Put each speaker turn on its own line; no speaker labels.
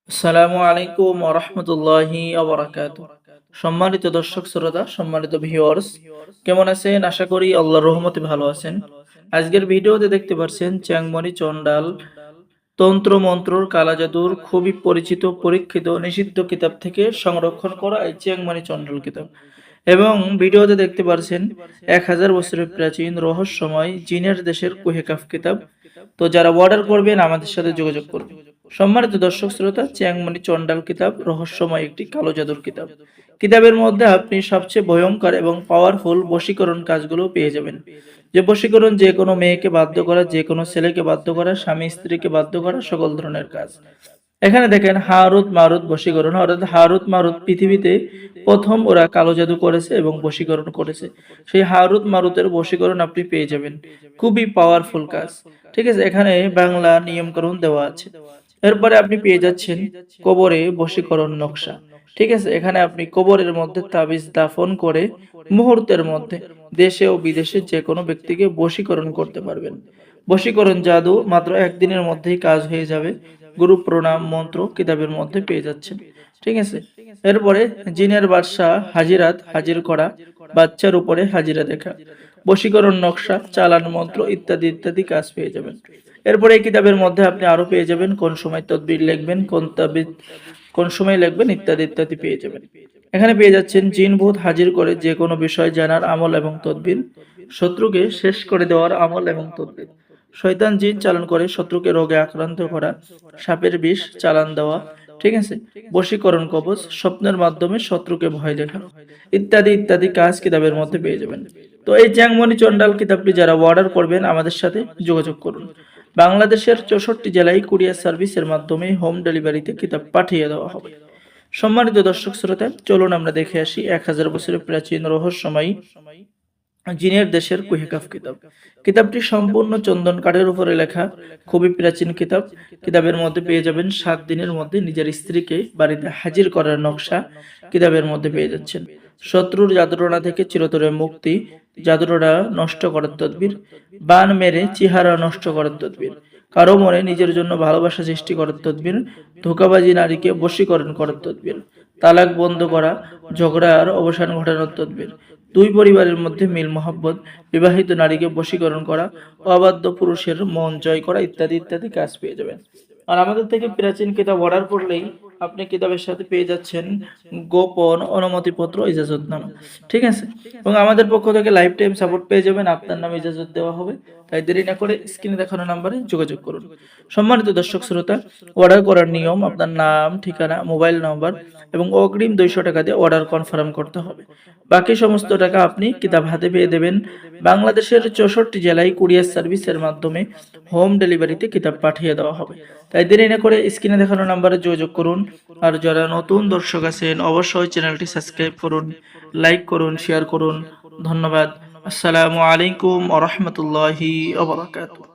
আসসালামু আলাইকুম ওয়া রাহমাতুল্লাহি ওয়া বারাকাতুহু। সম্মানিত দর্শক শ্রোতা, সম্মানিত ভিউয়ার্স, কেমন আছেন? আশা করি আল্লাহর রহমতে ভালো আছেন। আজকের ভিডিওতে দেখতে পাচ্ছেন চ্যাংমণি চন্ডাল তন্ত্র মন্ত্রর কালা জাদুর খুবই পরিচিত, পরীক্ষিত, নিষিদ্ধ কিতাব থেকে সংরক্ষণ করা এই চ্যাংমণি চন্ডাল কিতাব। এবং ভিডিওতে দেখতে পাচ্ছেন 1000 বছরের প্রাচীন রহস্যময় জিনের দেশের কুহেকাফ কিতাব। তো যারা অর্ডার করবেন আমাদের সাথে যোগাযোগ করবেন। সম্মানিত দর্শক শ্রোতা, চ্যাংমণি চন্ডাল কিতাব রহস্যময় একটি কালো জাদুর কিতাব। কিতাবের মধ্যে আপনি সবচেয়ে ভয়ঙ্কর এবং পাওয়ারফুল বশীকরণ কাজগুলো পেয়ে যাবেন। যে বশীকরণ যে কোনো মেয়েকে বাধ্য করা, যে কোনো ছেলেকে বাধ্য করা, স্বামী স্ত্রীকে বাধ্য করা, সকল ধরনের কাজ। এখানে দেখেন হারুত মারুত বশীকরণ, অর্থাৎ হারুত মারুত পৃথিবীতে প্রথম ওরা কালো জাদু করেছে এবং বশীকরণ করেছে। সেই হারুত মারুতের বশীকরণ আপনি পেয়ে যাবেন। খুবই পাওয়ারফুল কাজ। ঠিক আছে, এখানে বাংলা নিয়মকানুন দেওয়া আছে। এরপরে আপনি পেয়ে যাচ্ছেন কবরে বশীকরণ নকশা। ঠিক আছে, এখানে আপনি কবরের মধ্যে তাবিজ দাফন করে মুহূর্তের মধ্যে দেশে ও বিদেশে যে কোনো ব্যক্তিকে বশীকরণ করতে পারবেন। বশীকরণ জাদু মাত্র একদিনের মধ্যেই কাজ হয়ে যাবে। গুরু প্রণাম মন্ত্র কিতাবের মধ্যে পেয়ে যাচ্ছেন। ঠিক আছে, এরপরে জিনের বাদশাহ হাজিরাত হাজির করা, বাচ্চার উপরে হাজিরা দেখা, বশীকরণ নকশা, চালান মন্ত্র ইত্যাদি ইত্যাদি কাজ পেয়ে যাবেন। এরপরে এই কিতাবের মধ্যে আপনি আরো পেয়ে যাবেন কোন সময় তদবির লিখবেন, কোন তাবিজ কোন সময় লিখবেন ইত্যাদি ইত্যাদি পেয়ে যাবেন। এখানে পেয়ে যাচ্ছেন জিন ভূত হাজির করে যে কোনো বিষয় জানার আমল এবং তদবির, শত্রুকে শেষ করে দেওয়ার আমল এবং তদবির, শয়তান জিন চালান করে শত্রুকে রোগে আক্রান্ত করা, সাপের বিষ চালান দেওয়া, ঠিক আছে, বশীকরণ কবচ, স্বপ্নের মাধ্যমে শত্রুকে ভয় দেখানো ইত্যাদি ইত্যাদি কাজ কিতাবের মধ্যে পেয়ে যাবেন। তো এই চ্যাংমণি চন্ডাল কিতাবটি যারা অর্ডার করবেন আমাদের সাথে যোগাযোগ করুন। বাংলাদেশের 64 জেলায় কুরিয়ার সার্ভিসের মাধ্যমে হোম ডেলিভারিতে কিতাব পাঠিয়ে দেওয়া হবে। সম্মানিত দর্শক শ্রোতা, চলুন আমরা দেখে আসি 1000 বছরের প্রাচীন রহস্যময়ী জিনের দেশের কুহেকাফ কিতাব। কিতাবটি সম্পূর্ণ চন্দন কাঠের উপরে লেখা, খুবই প্রাচীন কিতাব। কিতাবের মধ্যে পেয়ে যাবেন 7 দিনের মধ্যে নিজের স্ত্রীকে বাড়িতে হাজির করার নকশা কিতাবের মধ্যে পেয়ে যাচ্ছেন। শত্রুর জাদুটনা থেকে চিরতরে মুক্তি, জাদুটনা নষ্ট করার তদবির, বান মেরে চেহারা নষ্ট করার তদবির, কারো মনে নিজের জন্য ভালোবাসা সৃষ্টি করার তদবির, ধোঁকাবাজি নারীকে বশীকরণ করার তদবির, তালাক বন্ধ করা, ঝগড়ার অবসান ঘটানোর তদবির, দুই পরিবারের মধ্যে মিল মহব্বত, বিবাহিত নারীকে বশীকরণ করা, অবাধ্য পুরুষের মন জয় করা ইত্যাদি ইত্যাদি কাজ পেয়ে যাবেন। আর আমাদের থেকে প্রাচীন কিতাব অর্ডার করলেই আপনি কিতাবের সাথে পেয়ে যাচ্ছেন গোপন অনুমতিপত্র, ইজাজতনামা। ঠিক আছে, এবং আমাদের পক্ষ থেকে লাইফ টাইম সাপোর্ট পেয়ে যাবেন, আপনার নামে ইজাজত দেওয়া হবে। তাই দেরি না করে স্ক্রিনে দেখানো নাম্বারে যোগাযোগ করুন। সম্মানিত দর্শক শ্রোতা, অর্ডার করার নিয়ম: আপনার নাম, ঠিকানা, মোবাইল নাম্বার এবং অগ্রিম 200 টাকা দিয়ে অর্ডার কনফার্ম করতে হবে। বাকি সমস্ত টাকা আপনি কিতাব হাতে পেয়ে দেবেন। বাংলাদেশের 64 জেলায় কুরিয়ার সার্ভিসের মাধ্যমে হোম ডেলিভারিতে কিতাব পাঠিয়ে দেওয়া হবে। তাই দেরি না করে স্ক্রিনে দেখানো নাম্বারে যোগাযোগ করুন। আর যারা নতুন দর্শক আছেন অবশ্যই চ্যানেলটি সাবস্ক্রাইব করুন, লাইক করুন, শেয়ার করুন। ধন্যবাদ। আসসালামু আলাইকুম ওয়া রাহমাতুল্লাহি ওয়া বারাকাতুহু।